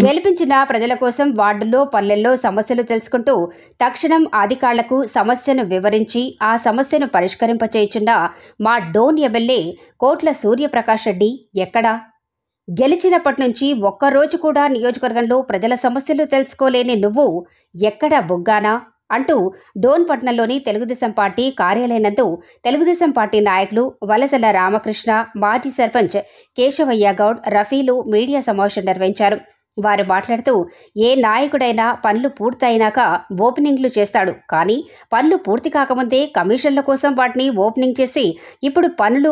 గెలిపించిన ప్రజల కోసం వార్డుల్లో పల్లెల్లో సమస్యలు తెలుసుకుంటూ తక్షణం అధికారులకు సమస్యను వివరించి ఆ సమస్యను పరిష్కరింపచేయుచున్న మా డోన్ ఎమ్మెల్యే కోట్ల సూర్యప్రకాష్ రెడ్డి ఎక్కడా? గెలిచినప్పటి నుంచి ఒక్కరోజు కూడా నియోజకవర్గంలో ప్రజల సమస్యలు తెలుసుకోలేని నువ్వు ఎక్కడ బొగ్గానా అంటూ డోన్ పట్టణంలోని తెలుగుదేశం పార్టీ కార్యాలయం నందు తెలుగుదేశం పార్టీ నాయకులు వలసల రామకృష్ణ, మాజీ సర్పంచ్ కేశవయ్య గౌడ్, రఫీలు మీడియా సమావేశం నిర్వహించారు. వారు మాట్లాడుతూ, ఏ నాయకుడైనా పనులు పూర్తయినాక ఓపెనింగ్లు చేస్తాడు, కానీ పనులు పూర్తి కాకముందే కమిషన్ల కోసం వాటిని ఓపెనింగ్ చేసి ఇప్పుడు పనులు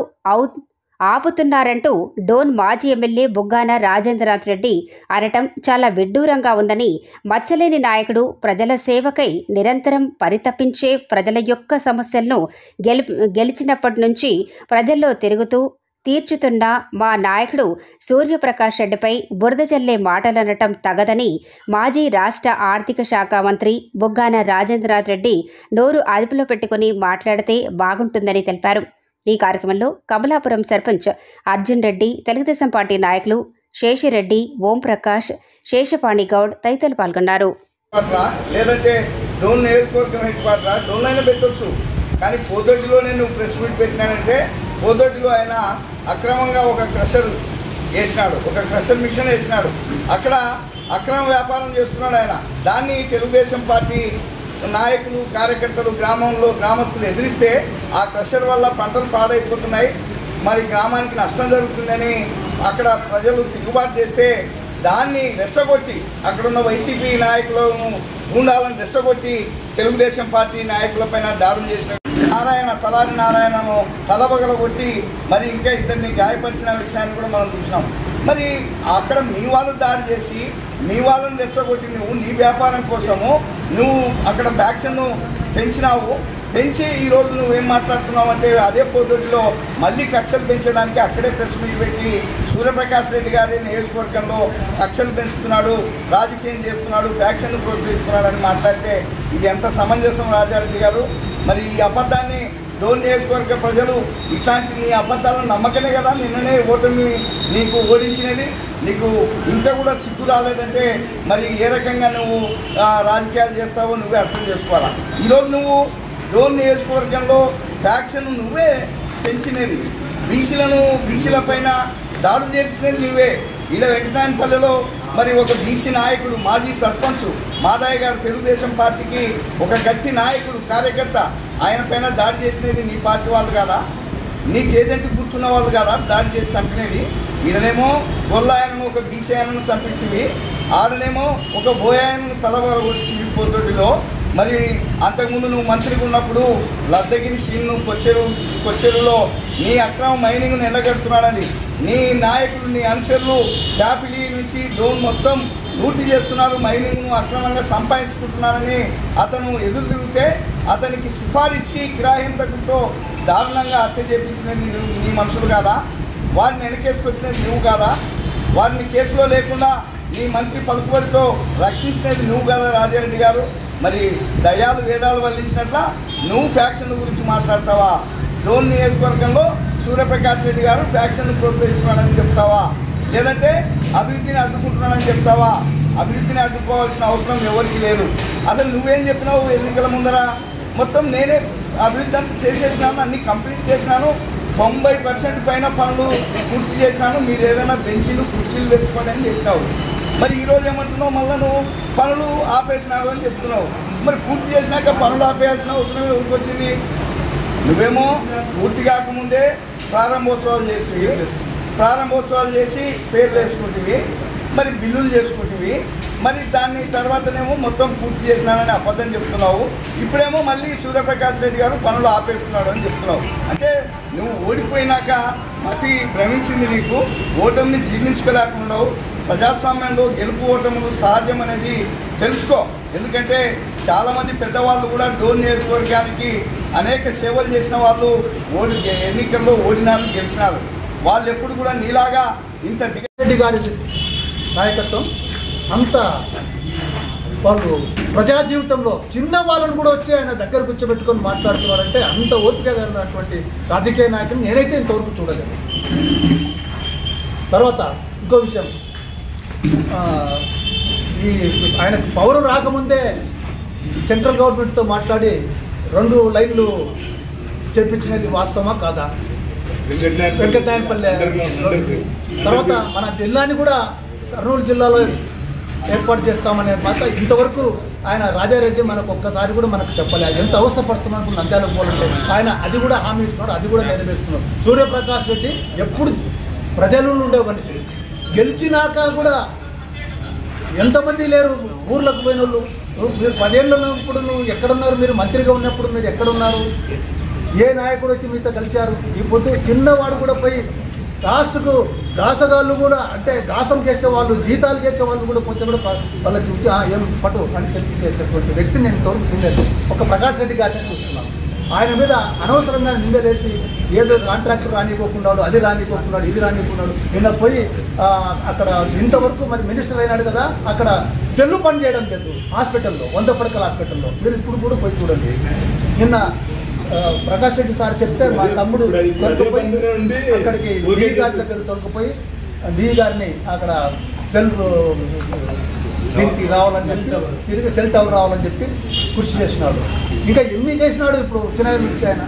ఆపుతున్నారంటూ డోన్ మాజీ ఎమ్మెల్యే బుగ్గాన రాజేంద్రనాథ్ రెడ్డి అనటం చాలా విడ్డూరంగా ఉందని, మచ్చలేని నాయకుడు ప్రజల సేవకై నిరంతరం పరితపించే ప్రజల యొక్క సమస్యలను గెలిచినప్పటి నుంచి ప్రజల్లో తిరుగుతూ తీర్చుతున్న మా నాయకుడు సూర్యప్రకాష్ రెడ్డిపై బురద జల్లే మాటలనటం తగదని మాజీ రాష్ట్ర ఆర్థిక శాఖ మంత్రి బుగ్గాన రాజేంద్రనాథ్ రెడ్డి నోరు అదుపులో పెట్టుకుని మాట్లాడితే బాగుంటుందని తెలిపారు. ఈ కార్యక్రమంలో కమలాపురం సర్పంచ్ అర్జున్ రెడ్డి, తెలుగుదేశం పార్టీ నాయకులు శేషిరెడ్డి, ఓంప్రకాష్, శేషపాణి గౌడ్ తదితరులు పాల్గొన్నారు. లేదంటే డోన్ నియోజకవర్గం హెడ్ క్వార్టర్ డోన్లైనా పెట్టొచ్చు, కానీ పోదొడ్డిలో నేను ప్రెస్ మీట్ పెట్టినానంటే పోదొడ్డిలో ఆయన అక్రమంగా ఒక క్రషర్ వేసినాడు, ఒక క్రషర్ మిషన్ వేసినాడు. అక్కడ అక్రమ వ్యాపారం చేస్తున్నాడు ఆయన. దాన్ని తెలుగుదేశం పార్టీ నాయకులు, కార్యకర్తలు, గ్రామస్తులు ఎదిరిస్తే ఆ క్రషర్ వల్ల పంటలు పాడైపోతున్నాయి, మరి గ్రామానికి నష్టం జరుగుతుందని అక్కడ ప్రజలు తిరుగుబాటు చేస్తే దాన్ని రెచ్చగొట్టి అక్కడున్న వైసీపీ నాయకులను, గూండాలను రెచ్చగొట్టి తెలుగుదేశం పార్టీ నాయకులపైన దాడులు చేసిన తలారి నారాయణను తలబగలగొట్టి మరి ఇంకా ఇద్దరిని గాయపరిచిన విషయాన్ని కూడా మనం చూసినాం. మరి అక్కడ మీ వాళ్ళు దాడి చేసి మీ వాళ్ళని రెచ్చగొట్టి నువ్వు నీ వ్యాపారం కోసము నువ్వు అక్కడ వ్యాక్సిన్ను పెంచి ఈరోజు నువ్వేం మాట్లాడుతున్నావు అంటే అదే పొద్దుటిలో మళ్ళీ కక్షలు పెంచేదానికి అక్కడే ప్రెస్ మీట్ పెట్టి సూర్యప్రకాష్ రెడ్డి గారి నియోజకవర్గంలో కక్షలు పెంచుతున్నాడు, రాజకీయం చేస్తున్నాడు, వ్యాక్సిన్ను ప్రోత్సహిస్తున్నాడు అని మాట్లాడితే ఇది ఎంత సమంజసం రాజారెడ్డి గారు? మరి ఈ అబద్ధాన్ని డోన్ నియోజకవర్గ ప్రజలు ఇట్లాంటి నీ అబద్ధాలను నమ్మకనే కదా నిన్ననే ఓటమి నీకు ఓడించినది. నీకు ఇంకా కూడా సిగ్గు రాలేదంటే మరి ఏ రకంగా నువ్వు రాజకీయాలు చేస్తావో నువ్వే అర్థం చేసుకోవాలా. ఈరోజు నువ్వు డోన్ నియోజకవర్గంలో వ్యాక్సిన్ నువ్వే పెంచినది, బీసీల పైన దాడులు చేపించినది నువ్వే. ఈడ వెంకటాయనపల్లిలో మరి ఒక బీసీ నాయకుడు, మాజీ సర్పంచ్ మాదయ్య గారు, తెలుగుదేశం పార్టీకి ఒక గట్టి నాయకుడు, కార్యకర్త, ఆయన పైన దాడి చేసినది నీ పార్టీ వాళ్ళు కాదా? నీకు ఏజెంట్ కూర్చున్న వాళ్ళు కాదా దాడి చేసి చంపినది? ఈడనేమో గొల్లాయనను ఒక బీసీ ఆయనను చంపిస్తుంది, ఆడనేమో ఒక బోయాయనను తలబొచ్చి పోతోటిలో. మరి అంతకుముందు నువ్వు మంత్రిగా ఉన్నప్పుడు లద్దగిరి శ్రీను కొచ్చెరులో నీ అక్రమ మైనింగ్ను ఎండగడుతున్నాడని నీ నాయకులు, నీ అనుచరులు ట్యాపిలీ నుంచి డోన్ మొత్తం లూటీ చేస్తున్నారు, మైనింగ్ను అక్రమంగా సంపాదించుకుంటున్నారని అతను ఎదురు తిరిగితే అతనికి సుఫారిచ్చి కిరాయింతకుతో దారుణంగా హత్య చేయించినది నీ మనుషులు కాదా? వారిని వెనకేసుకొచ్చినది నువ్వు కాదా? వారిని కేసులో లేకుండా నీ మంత్రి పలుకుబడితో రక్షించినది నువ్వు కదా రాజారెడ్డి గారు? మరి దయాలు వేదాలు వల్లించినట్ల నువ్వు ఫ్యాక్షన్ గురించి మాట్లాడతావా? డోన్ నియోజకవర్గంలో సూర్యప్రకాష్ రెడ్డి గారు ఫ్యాక్షన్ను ప్రోత్సహిస్తున్నాడని చెప్తావా? లేదంటే అభివృద్ధిని అడ్డుకుంటున్నాడని చెప్తావా? అభివృద్ధిని అడ్డుకోవాల్సిన అవసరం ఎవరికి లేదు. అసలు నువ్వేం చెప్పినావు ఎన్నికల ముందర? మొత్తం నేనే అభివృద్ధి అంతా చేసేసినాను, అన్ని కంప్లీట్ చేసినాను, 90% పైన పనులు పూర్తి చేసినాను, మీరు ఏదైనా బెంచీలు కుర్చీలు తెచ్చుకోండి అని చెప్పినావు. మరి ఈరోజు ఏమంటున్నావు? మళ్ళీ నువ్వు పనులు ఆపేసినావు అని చెప్తున్నావు. మరి పూర్తి చేసినాక పనులు ఆపేయాల్సిన అవసరం ఎవరికి వచ్చింది? నువ్వేమో పూర్తి కాకముందే ప్రారంభోత్సవాలు చేసి పేర్లు వేసుకుంటువి, మరి బిల్లులు చేసుకుంటువి, మరి దాన్ని తర్వాతనేమో మొత్తం పూర్తి చేసినానని అబద్ధం చెప్తున్నావు. ఇప్పుడేమో మళ్ళీ సూర్యప్రకాష్ రెడ్డి గారు పనులు ఆపేస్తున్నాడు అని చెప్తున్నావు. అంటే నువ్వు ఓడిపోయినాక మతి భ్రమించింది, నీకు ఓటమిని జీర్ణించుకోలేకున్నావు. ప్రజాస్వామ్యంలో గెలుపు ఓటములు సహజం అనేది తెలుసుకో. ఎందుకంటే చాలామంది పెద్దవాళ్ళు కూడా డోన్ నియోజకవర్గానికి అనేక సేవలు చేసిన వాళ్ళు ఎన్నికల్లో ఓడినారు, గెలిచినారు. వాళ్ళు ఎప్పుడు కూడా నీలాగా ఇంత రెడ్డి గారి నాయకత్వం అంత వాళ్ళు ప్రజా జీవితంలో చిన్న వాళ్ళను కూడా వచ్చి ఆయన దగ్గర కూర్చోబెట్టుకొని మాట్లాడుతున్నారంటే అంత ఓపిక ఉన్నటువంటి రాజకీయ నాయకులు నేనైతే ఇంతవరకు చూడలేదు. తర్వాత ఇంకో విషయం, ఈ ఆయనకు పవర్ రాకముందే సెంట్రల్ గవర్నమెంట్తో మాట్లాడి 2 లైన్లు చేపించినది వాస్తవమా కాదా? వెంకటనాయనపల్లె తర్వాత మన జిల్లాని కూడా కర్నూలు జిల్లాలో ఏర్పాటు చేస్తామనే మాట ఇంతవరకు ఆయన రాజారెడ్డి మనకు ఒక్కసారి కూడా మనకు చెప్పలేదు. ఎంత అవసరపడుతున్నాడు నంద్యాలకు పోవాలంటే ఆయన అది కూడా హామీ ఇస్తున్నాడు, అది కూడా నెరవేరుస్తున్నాడు. సూర్యప్రకాష్ రెడ్డి ఎప్పుడు ప్రజలు ఉండే మనిషి, గెలిచినాక కూడా ఎంతమంది లేరు ఊర్లకు పోయిన వాళ్ళు. మీరు 10 ఏళ్ళు ఉన్నప్పుడు నువ్వు ఎక్కడున్నారు? మీరు మంత్రిగా ఉన్నప్పుడు మీరు ఎక్కడున్నారు? ఏ నాయకుడు వచ్చి మీతో కలిశారు? ఈ పొద్దు చిన్నవాడు కూడా పోయి లాస్ట్కు గాసగాళ్ళు కూడా అంటే గాసం చేసేవాళ్ళు, జీతాలు చేసేవాళ్ళు కూడా పోతే కూడా వాళ్ళకి చూసి ఏం పట్టు అని చెప్పి చేసేటువంటి వ్యక్తిని నేను ఇంతవరకు చూడలేదు. ఒక ప్రకాష్ రెడ్డి గారిని చూస్తున్నాను. ఆయన మీద అనవసరంగా నిందలేసి ఏదో కాంట్రాక్టర్ రానికోకున్నాడు, అది రానికోకున్నాడు, ఇది రానికున్నాడు. నిన్న పోయి అక్కడ ఇంతవరకు మరి మినిస్టర్ అయినాడు కదా, అక్కడ సెల్లు పని చేయడం లేదు హాస్పిటల్లో, 100 పడకల హాస్పిటల్లో. మీరు ఇప్పుడు కూడా పోయి చూడండి. నిన్న ప్రకాష్ రెడ్డి సార్ చెప్తే మా తమ్ముడు తొలగిపోయి అక్కడికి డీ గారి దగ్గర తొలగిపోయి డీ గారిని అక్కడ సెల్ దీనికి రావాలని చెప్పి తిరిగి సెల్ టవర్ రావాలని చెప్పి కృషి చేసినాడు. ఇంకా ఎన్ని చేసినాడు ఇప్పుడు చిన్న నుంచి ఆయన.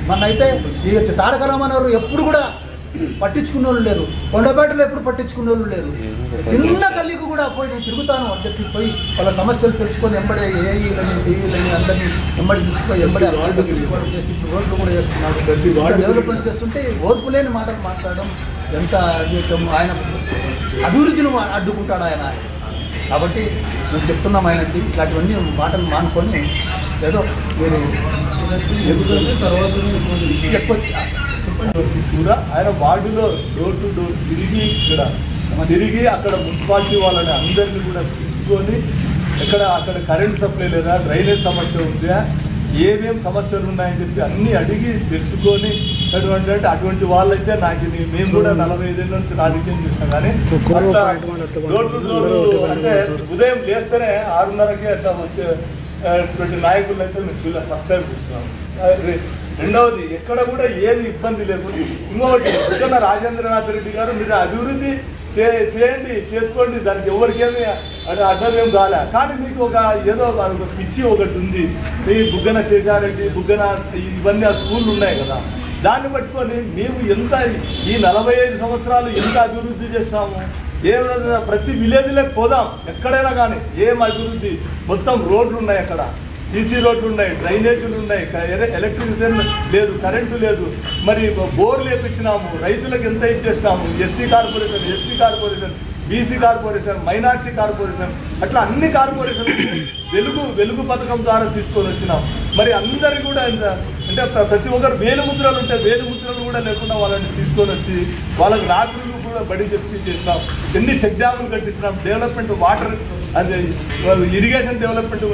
మొన్నైతే ఈ తారక రామారావు ఎప్పుడు కూడా పట్టించుకునే వాళ్ళు లేరు, కొండపేటలో ఎప్పుడు పట్టించుకునే వాళ్ళు లేరు. చిన్న గల్లీకి కూడా పోయి నేను తిరుగుతాను అని చెప్పి పోయి వాళ్ళ సమస్యలు తెలుసుకొని ఎంబడే ఏఈలని టీవీలని అందరినీ ఎంబడి తీసుకుపోయి ఎంబడే వాళ్ళు చేసి ఇప్పుడు రోడ్లు కూడా చేస్తున్నాడు. డెవలప్మెంట్ చేస్తుంటే ఓర్పు లేని మాటలు మాట్లాడడం ఎంత ఆయన అభివృద్ధిని అడ్డుకుంటాడు ఆయన. కాబట్టి మేము చెప్తున్నాం ఆయనకి ఇట్లాంటివన్నీ మాటలు మానుకొని ఏదో మీరు తర్వాత ఎక్కువ కూడా ఆయన వార్డులో డోర్ టు డోర్ తిరిగి అక్కడ మున్సిపాలిటీ వాళ్ళని అందరినీ కూడా పిలుచుకొని అక్కడ కరెంట్ సప్లై లేదా, డ్రైనేజ్ సమస్య ఉందా, ఏమేం సమస్యలు ఉన్నాయని చెప్పి అన్నీ అడిగి తెలుసుకొని అటువంటి వాళ్ళైతే నాకు మేము కూడా 45 ఏళ్ళ నుంచి రాజకీయం చేస్తాం. కానీ డోర్ టు డోర్ అంటే ఉదయం లేస్తేనే 6:30కి అట్లా వచ్చేటువంటి నాయకులు అయితే మేము ఫస్ట్ టైం చూస్తున్నాం. రెండవది ఎక్కడ కూడా ఏమి ఇబ్బంది లేకుండా. ఇంకొకటి బుగ్గన రాజేంద్రనాథ్ రెడ్డి గారు మీరు అభివృద్ధి చేయండి, చేసుకోండి, దానికి ఎవరికేమి అడ్డమేం కాలే. కానీ మీకు ఏదో ఒక పిచ్చి ఒకటి ఉంది. మీ బుగ్గన శేషారెడ్డి, బుగ్గన ఇవన్నీ ఆ స్కూళ్ళు ఉన్నాయి కదా, దాన్ని పట్టుకొని మేము ఎంత ఈ 45 సంవత్సరాలు ఎంత అభివృద్ధి చేస్తాము. ఏమైనా ప్రతి విలేజ్లోకి పోదాం, ఎక్కడైనా కానీ ఏం అభివృద్ధి, మొత్తం రోడ్లు ఉన్నాయి, అక్కడ సీసీ రోడ్లు ఉన్నాయి, డ్రైనేజీలు ఉన్నాయి, ఎలక్ట్రిసిటీ లేదు, కరెంటు లేదు, మరి బోర్లు వేపించినాము, రైతులకు ఎంత ఇచ్చేస్తాము, SC corporation, ST corporation, BC corporation, minority corporation, అట్లా అన్ని కార్పొరేషన్ వెలుగు పథకం ద్వారా తీసుకొని వచ్చినాం. మరి అందరికీ కూడా అంటే ప్రతి ఒక్కరు వేలుముద్రలు ఉంటే వేలుముద్రలు కూడా లేకుండా వాళ్ళని తీసుకొని వచ్చి వాళ్ళకి రాత్రులు కూడా బడి చెప్పి చేసినాం. ఎన్ని చెక్ డ్యాములు కట్టించినాం, డెవలప్మెంట్ వాటర్ అదే ఇరిగేషన్ డెవలప్మెంట్